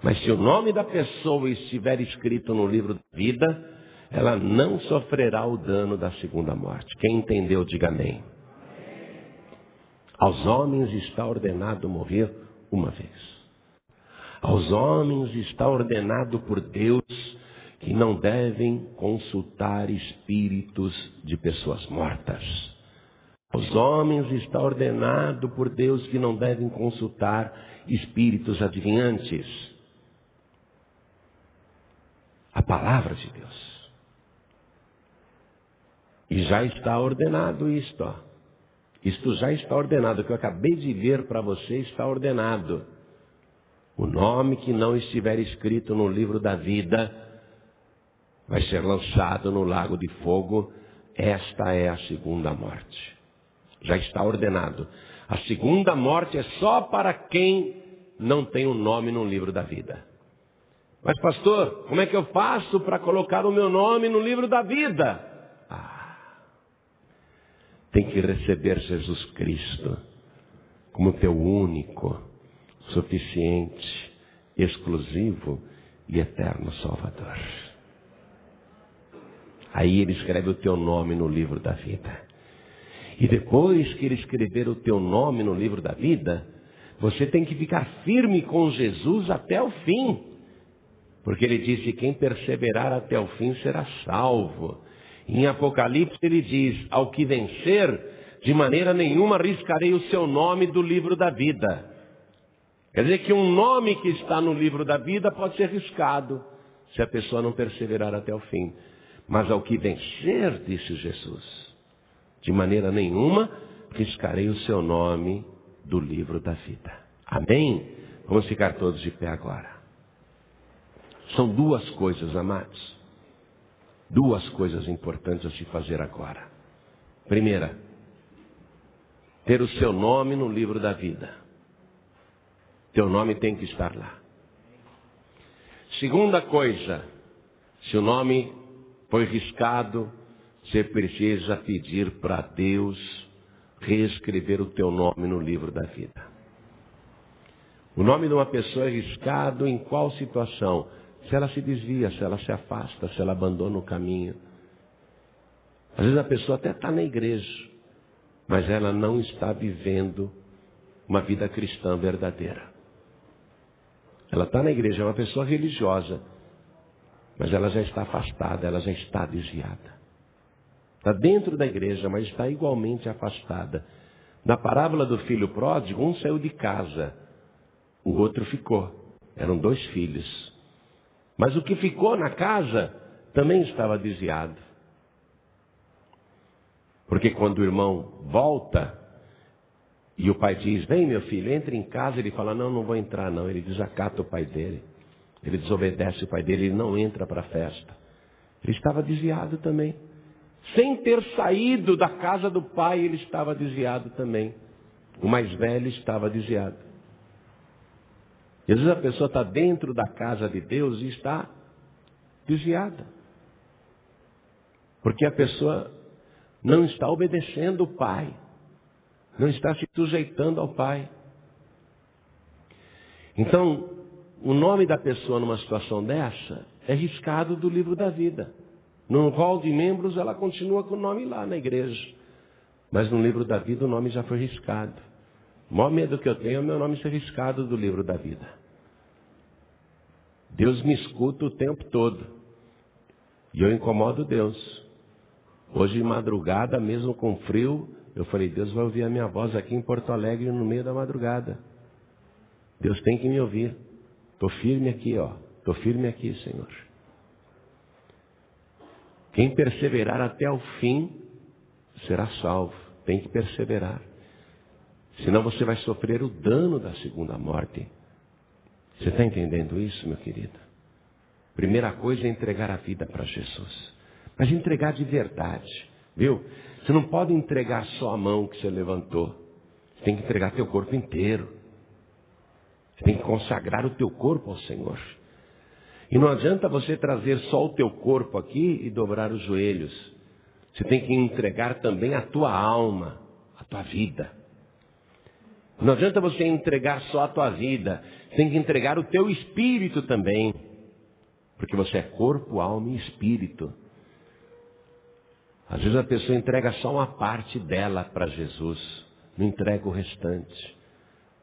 Mas se o nome da pessoa estiver escrito no livro da vida, ela não sofrerá o dano da segunda morte. Quem entendeu, diga amém. Aos homens está ordenado morrer uma vez. Aos homens está ordenado por Deus que não devem consultar espíritos de pessoas mortas. Aos homens está ordenado por Deus que não devem consultar espíritos adivinhantes. A palavra de Deus. E já está ordenado isto, ó. Isto já está ordenado, o que eu acabei de ler para você está ordenado. O nome que não estiver escrito no livro da vida vai ser lançado no lago de fogo. Esta é a segunda morte. Já está ordenado. A segunda morte é só para quem não tem o nome no livro da vida. Mas pastor, como é que eu faço para colocar o meu nome no livro da vida? Tem que receber Jesus Cristo como teu único, suficiente, exclusivo e eterno Salvador. Aí ele escreve o teu nome no livro da vida. E depois que ele escrever o teu nome no livro da vida, Você tem que ficar firme com Jesus até o fim. Porque ele disse, quem perseverar até o fim será salvo. Em Apocalipse ele diz, ao que vencer, de maneira nenhuma arriscarei o seu nome do livro da vida. Quer dizer que um nome que está no livro da vida pode ser riscado, se a pessoa não perseverar até o fim. Mas ao que vencer, disse Jesus, de maneira nenhuma riscarei o seu nome do livro da vida. Amém? Vamos ficar todos de pé agora. São duas coisas, amados. Duas coisas importantes a se fazer agora. Primeira, ter o seu nome no livro da vida. Teu nome tem que estar lá. Segunda coisa, se o nome foi riscado, você precisa pedir para Deus reescrever o teu nome no livro da vida. O nome de uma pessoa é riscado em qual situação? Se ela se desvia, se ela se afasta, se ela abandona o caminho. Às vezes a pessoa até está na igreja, mas ela não está vivendo uma vida cristã verdadeira. Ela está na igreja, é uma pessoa religiosa, mas ela já está afastada, ela já está desviada. Está dentro da igreja, mas está igualmente afastada. Na parábola do filho pródigo, um saiu de casa, o outro ficou. Eram 2 filhos. Mas o que ficou na casa também estava desviado. Porque quando o irmão volta e o pai diz, vem meu filho, entre em casa, ele fala, não vou entrar não. Ele desacata o pai dele. Ele desobedece o pai dele, ele não entra para a festa. Ele estava desviado também. Sem ter saído da casa do pai, ele estava desviado também. O mais velho estava desviado. E às vezes a pessoa está dentro da casa de Deus e está desviada. Porque a pessoa não está obedecendo o pai. Não está se sujeitando ao pai. Então, o nome da pessoa numa situação dessa é riscado do livro da vida. No rol de membros ela continua com o nome lá na igreja. Mas no livro da vida o nome já foi riscado. O maior medo que eu tenho é o meu nome ser riscado do livro da vida. Deus me escuta o tempo todo. E eu incomodo Deus. Hoje de madrugada, mesmo com frio, eu falei, Deus vai ouvir a minha voz aqui em Porto Alegre no meio da madrugada. Deus tem que me ouvir. Estou firme aqui, ó. Estou firme aqui, Senhor. Quem perseverar até o fim será salvo. Tem que perseverar. Senão você vai sofrer o dano da segunda morte. Você está entendendo isso, meu querido? Primeira coisa é entregar a vida para Jesus. Mas entregar de verdade. Viu? Você não pode entregar só a mão que você levantou. Você tem que entregar teu corpo inteiro. Você tem que consagrar o teu corpo ao Senhor. E não adianta você trazer só o teu corpo aqui e dobrar os joelhos. Você tem que entregar também a tua alma, a tua vida. Não adianta você entregar só a tua vida. Você tem que entregar o teu espírito também. Porque você é corpo, alma e espírito. Às vezes a pessoa entrega só uma parte dela para Jesus. Não entrega o restante.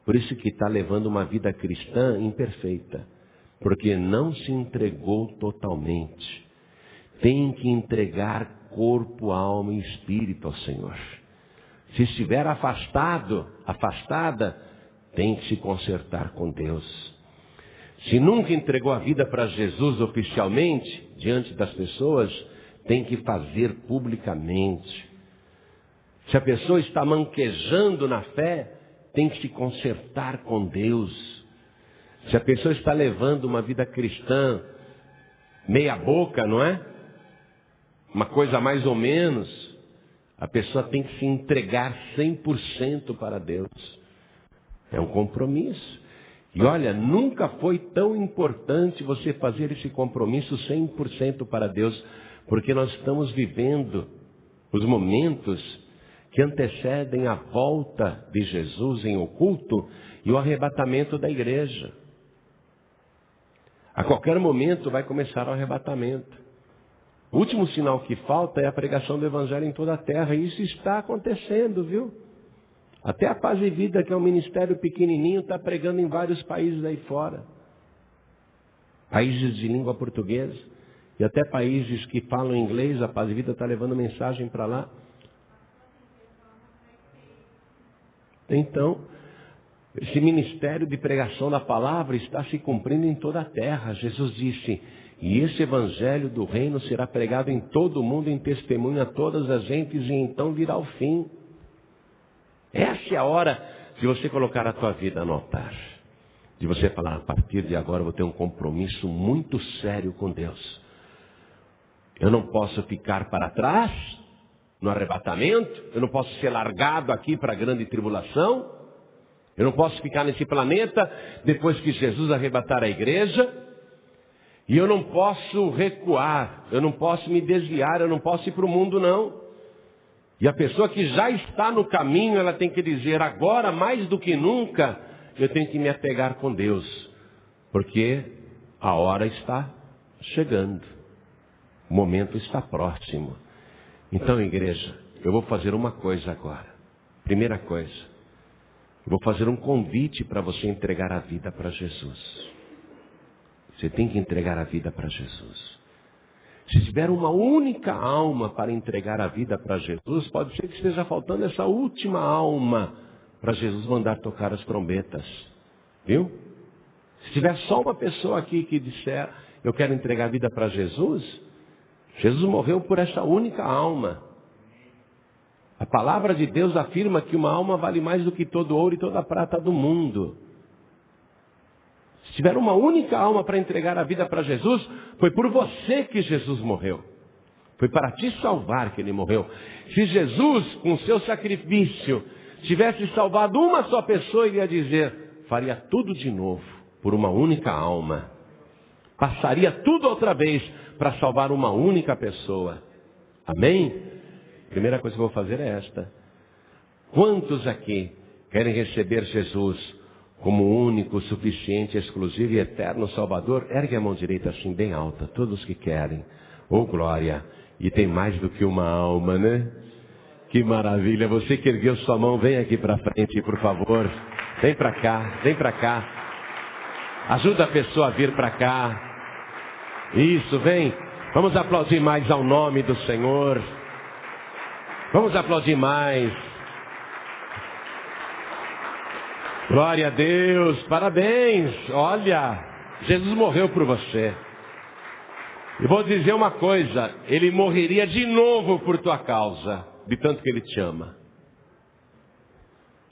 Por isso que está levando uma vida cristã imperfeita. Porque não se entregou totalmente. Tem que entregar corpo, alma e espírito ao Senhor. Se estiver afastado, afastada, tem que se consertar com Deus. Se nunca entregou a vida para Jesus oficialmente, diante das pessoas, tem que fazer publicamente. Se a pessoa está manquejando na fé, tem que se consertar com Deus. Se a pessoa está levando uma vida cristã meia boca, não é? Uma coisa mais ou menos, a pessoa tem que se entregar 100% para Deus. É um compromisso. E olha, nunca foi tão importante você fazer esse compromisso 100% para Deus, porque nós estamos vivendo os momentos que antecedem a volta de Jesus em oculto e o arrebatamento da igreja. A qualquer momento vai começar o arrebatamento. O último sinal que falta é a pregação do Evangelho em toda a terra. E isso está acontecendo, viu? Até a Paz e Vida, que é um ministério pequenininho, está pregando em vários países aí fora. Países de língua portuguesa. E até países que falam inglês, a Paz e Vida está levando mensagem para lá. Então, esse ministério de pregação da palavra está se cumprindo em toda a terra. Jesus disse, e esse evangelho do reino será pregado em todo o mundo, em testemunho a todas as gentes, e então virá o fim. Essa é a hora de você colocar a tua vida no altar. De você falar, a partir de agora eu vou ter um compromisso muito sério com Deus. Eu não posso ficar para trás no arrebatamento, eu não posso ser largado aqui para a grande tribulação, eu não posso ficar nesse planeta depois que Jesus arrebatar a igreja, e eu não posso recuar, eu não posso me desviar, eu não posso ir para o mundo não. E a pessoa que já está no caminho, ela tem que dizer, agora mais do que nunca, eu tenho que me apegar com Deus, porque a hora está chegando, o momento está próximo. Então, igreja, eu vou fazer uma coisa agora. Primeira coisa, eu vou fazer um convite para você entregar a vida para Jesus. Você tem que entregar a vida para Jesus. Se tiver uma única alma para entregar a vida para Jesus, pode ser que esteja faltando essa última alma para Jesus mandar tocar as trombetas. Viu? Se tiver só uma pessoa aqui que disser, eu quero entregar a vida para Jesus, Jesus morreu por essa única alma. A palavra de Deus afirma que uma alma vale mais do que todo ouro e toda a prata do mundo. Se tiver uma única alma para entregar a vida para Jesus, foi por você que Jesus morreu. Foi para te salvar que Ele morreu. Se Jesus, com o seu sacrifício, tivesse salvado uma só pessoa, Ele ia dizer, faria tudo de novo, por uma única alma. Passaria tudo outra vez para salvar uma única pessoa. Amém? A primeira coisa que eu vou fazer é esta. Quantos aqui querem receber Jesus como único, suficiente, exclusivo e eterno Salvador? Ergue a mão direita assim bem alta, todos que querem. Oh glória! E tem mais do que uma alma, né? Que maravilha! Você que ergueu sua mão, vem aqui para frente, por favor. Vem para cá, vem para cá. Ajuda a pessoa a vir para cá. Isso, vem. Vamos aplaudir mais ao nome do Senhor. Vamos aplaudir mais. Glória a Deus, parabéns. Olha, Jesus morreu por você. E vou dizer uma coisa, Ele morreria de novo por tua causa, de tanto que Ele te ama.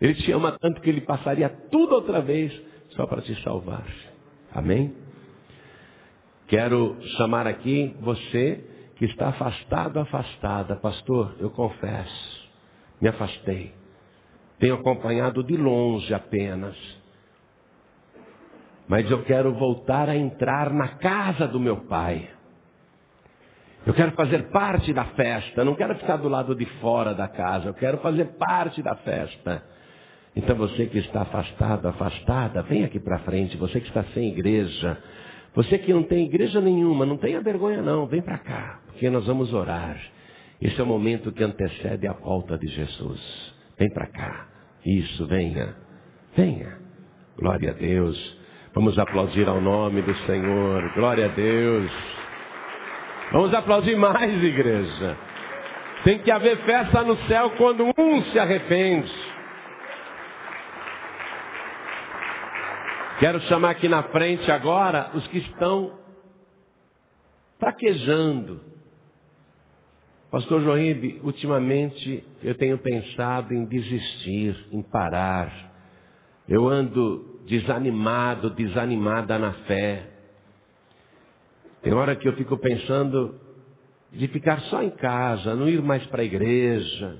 Ele te ama tanto que Ele passaria tudo outra vez só para te salvar. Amém? Quero chamar aqui você que está afastado, afastada. Pastor, eu confesso, me afastei. Tenho acompanhado de longe apenas. Mas eu quero voltar a entrar na casa do meu Pai. Eu quero fazer parte da festa. Não quero ficar do lado de fora da casa. Eu quero fazer parte da festa. Então você que está afastado, afastada, vem aqui para frente. Você que está sem igreja. Você que não tem igreja nenhuma, não tenha vergonha não. Vem para cá, porque nós vamos orar. Esse é o momento que antecede a volta de Jesus. Vem para cá. Isso, venha. Venha. Glória a Deus. Vamos aplaudir ao nome do Senhor. Glória a Deus. Vamos aplaudir mais, igreja. Tem que haver festa no céu quando um se arrepende. Quero chamar aqui na frente agora os que estão fraquejando. Pastor Joíbe, ultimamente eu tenho pensado em desistir, em parar. Eu ando desanimado, desanimada na fé. Tem hora que eu fico pensando de ficar só em casa, não ir mais para a igreja.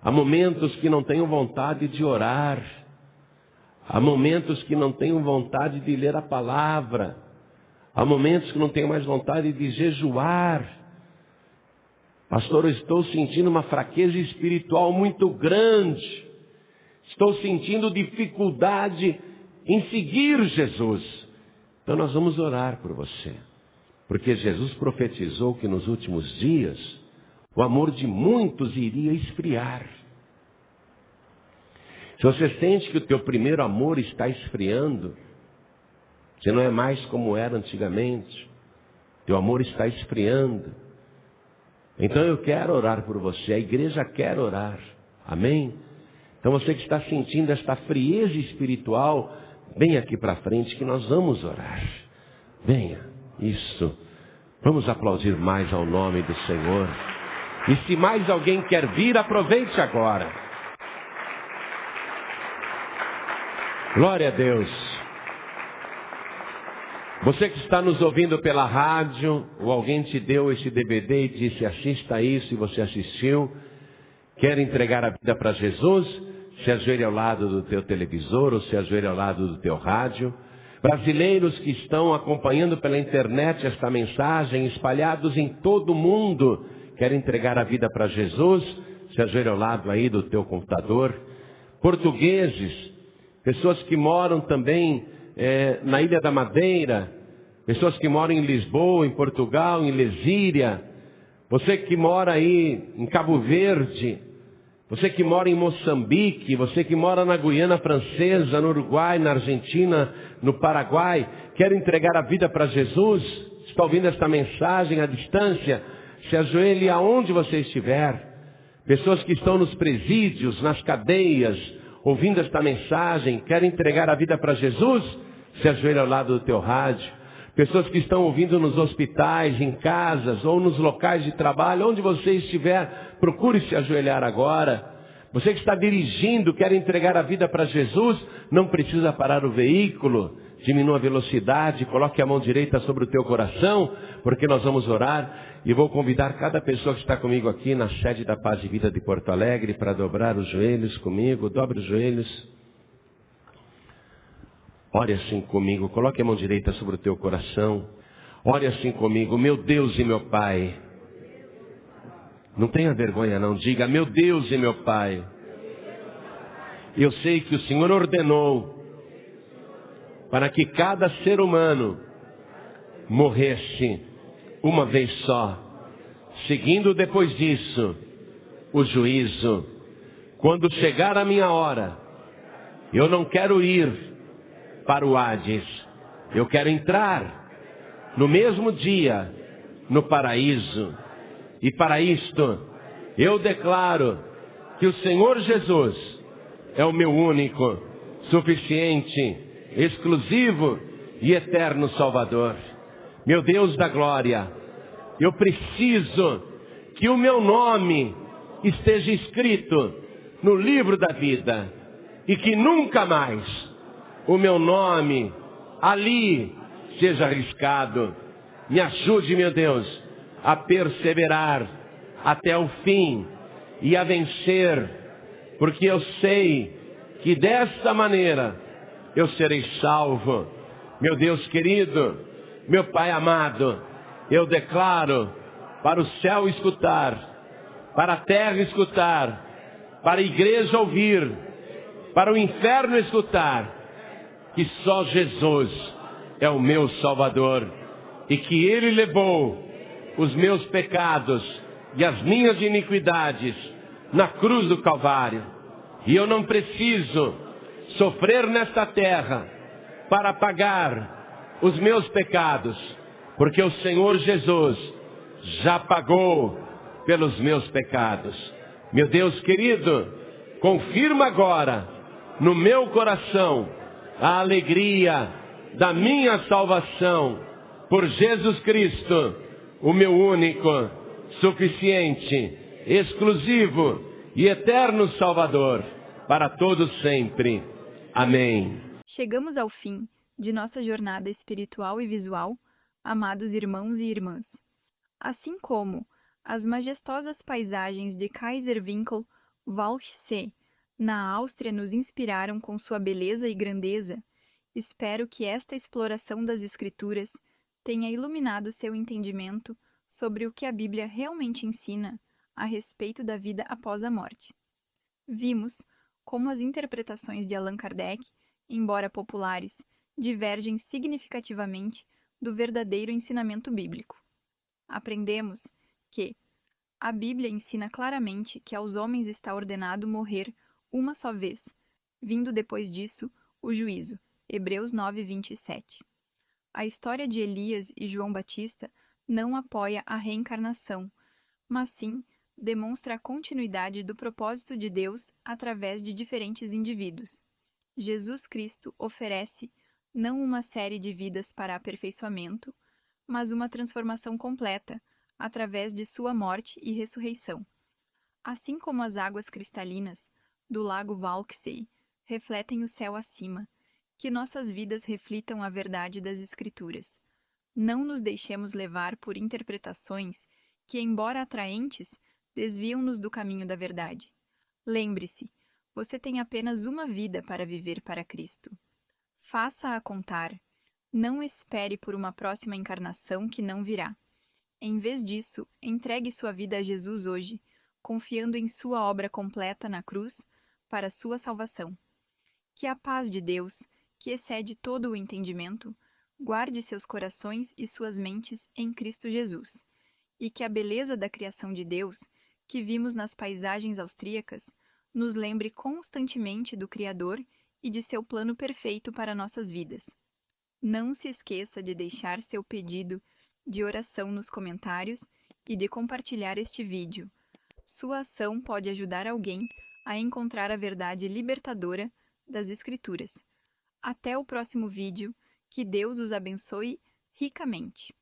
Há momentos que não tenho vontade de orar. Há momentos que não tenho vontade de ler a palavra. Há momentos que não tenho mais vontade de jejuar. Pastor, eu estou sentindo uma fraqueza espiritual muito grande. Estou sentindo dificuldade em seguir Jesus. Então nós vamos orar por você. Porque Jesus profetizou que nos últimos dias o amor de muitos iria esfriar. Se você sente que o teu primeiro amor está esfriando, você não é mais como era antigamente, teu amor está esfriando, então eu quero orar por você, a igreja quer orar, amém? Então você que está sentindo esta frieza espiritual, venha aqui para frente que nós vamos orar. Venha, isso. Vamos aplaudir mais ao nome do Senhor. E se mais alguém quer vir, aproveite agora. Glória a Deus. Você que está nos ouvindo pela rádio, ou alguém te deu esse DVD e disse, assista isso, e você assistiu, quer entregar a vida para Jesus, se ajoelhe ao lado do teu televisor, ou se ajoelhe ao lado do teu rádio. Brasileiros que estão acompanhando pela internet esta mensagem, espalhados em todo o mundo, quer entregar a vida para Jesus, se ajoelhe ao lado aí do teu computador. Portugueses, pessoas que moram também na Ilha da Madeira, pessoas que moram em Lisboa, em Portugal, em Lesíria, você que mora aí em Cabo Verde, você que mora em Moçambique, você que mora na Guiana Francesa, no Uruguai, na Argentina, no Paraguai, quer entregar a vida para Jesus, está ouvindo esta mensagem à distância, se ajoelhe aonde você estiver. Pessoas que estão nos presídios, nas cadeias, ouvindo esta mensagem, querem entregar a vida para Jesus, se ajoelhe ao lado do teu rádio. Pessoas que estão ouvindo nos hospitais, em casas ou nos locais de trabalho, onde você estiver, procure se ajoelhar agora. Você que está dirigindo, quer entregar a vida para Jesus, não precisa parar o veículo, diminua a velocidade, coloque a mão direita sobre o teu coração, porque nós vamos orar. E vou convidar cada pessoa que está comigo aqui na sede da Paz de Vida de Porto Alegre para dobrar os joelhos comigo. Dobre os joelhos. Ore assim comigo, coloque a mão direita sobre o teu coração. Ore assim comigo, meu Deus e meu Pai. Não tenha vergonha não, diga, meu Deus e meu Pai. Eu sei que o Senhor ordenou para que cada ser humano morresse uma vez só, seguindo depois disso o juízo. Quando chegar a minha hora, eu não quero ir para o Hades, eu quero entrar no mesmo dia no paraíso. E para isto eu declaro que o Senhor Jesus é o meu único, suficiente, exclusivo e eterno Salvador. Meu Deus da glória, eu preciso que o meu nome esteja escrito no livro da vida e que nunca mais o meu nome ali seja arriscado. Me ajude, meu Deus, a perseverar até o fim e a vencer, porque eu sei que desta maneira eu serei salvo. Meu Deus querido, meu Pai amado, eu declaro para o céu escutar, para a terra escutar, para a igreja ouvir, para o inferno escutar, que só Jesus é o meu Salvador e que Ele levou os meus pecados e as minhas iniquidades na cruz do Calvário. E eu não preciso sofrer nesta terra para pagar os meus pecados, porque o Senhor Jesus já pagou pelos meus pecados. Meu Deus querido, confirma agora no meu coração a alegria da minha salvação por Jesus Cristo, o meu único, suficiente, exclusivo e eterno Salvador, para todos sempre. Amém. Chegamos ao fim de nossa jornada espiritual e visual, amados irmãos e irmãs. Assim como as majestosas paisagens de Kaiserwinkel, Walchsee, na Áustria nos inspiraram com sua beleza e grandeza, espero que esta exploração das Escrituras tenha iluminado seu entendimento sobre o que a Bíblia realmente ensina a respeito da vida após a morte. Vimos como as interpretações de Allan Kardec, embora populares, divergem significativamente do verdadeiro ensinamento bíblico. Aprendemos que a Bíblia ensina claramente que aos homens está ordenado morrer uma só vez, vindo depois disso o juízo. Hebreus 9:27. A história de Elias e João Batista não apoia a reencarnação, mas sim demonstra a continuidade do propósito de Deus através de diferentes indivíduos. Jesus Cristo oferece não uma série de vidas para aperfeiçoamento, mas uma transformação completa através de sua morte e ressurreição. Assim como as águas cristalinas do lago Valksei refletem o céu acima, que nossas vidas reflitam a verdade das Escrituras. Não nos deixemos levar por interpretações que, embora atraentes, desviam-nos do caminho da verdade. Lembre-se, você tem apenas uma vida para viver para Cristo. Faça-a contar. Não espere por uma próxima encarnação que não virá. Em vez disso, entregue sua vida a Jesus hoje, confiando em sua obra completa na cruz para sua salvação. Que a paz de Deus, que excede todo o entendimento, guarde seus corações e suas mentes em Cristo Jesus, e que a beleza da criação de Deus, que vimos nas paisagens austríacas, nos lembre constantemente do Criador e de seu plano perfeito para nossas vidas. Não se esqueça de deixar seu pedido de oração nos comentários e de compartilhar este vídeo. Sua ação pode ajudar alguém a encontrar a verdade libertadora das Escrituras. Até o próximo vídeo. Que Deus os abençoe ricamente.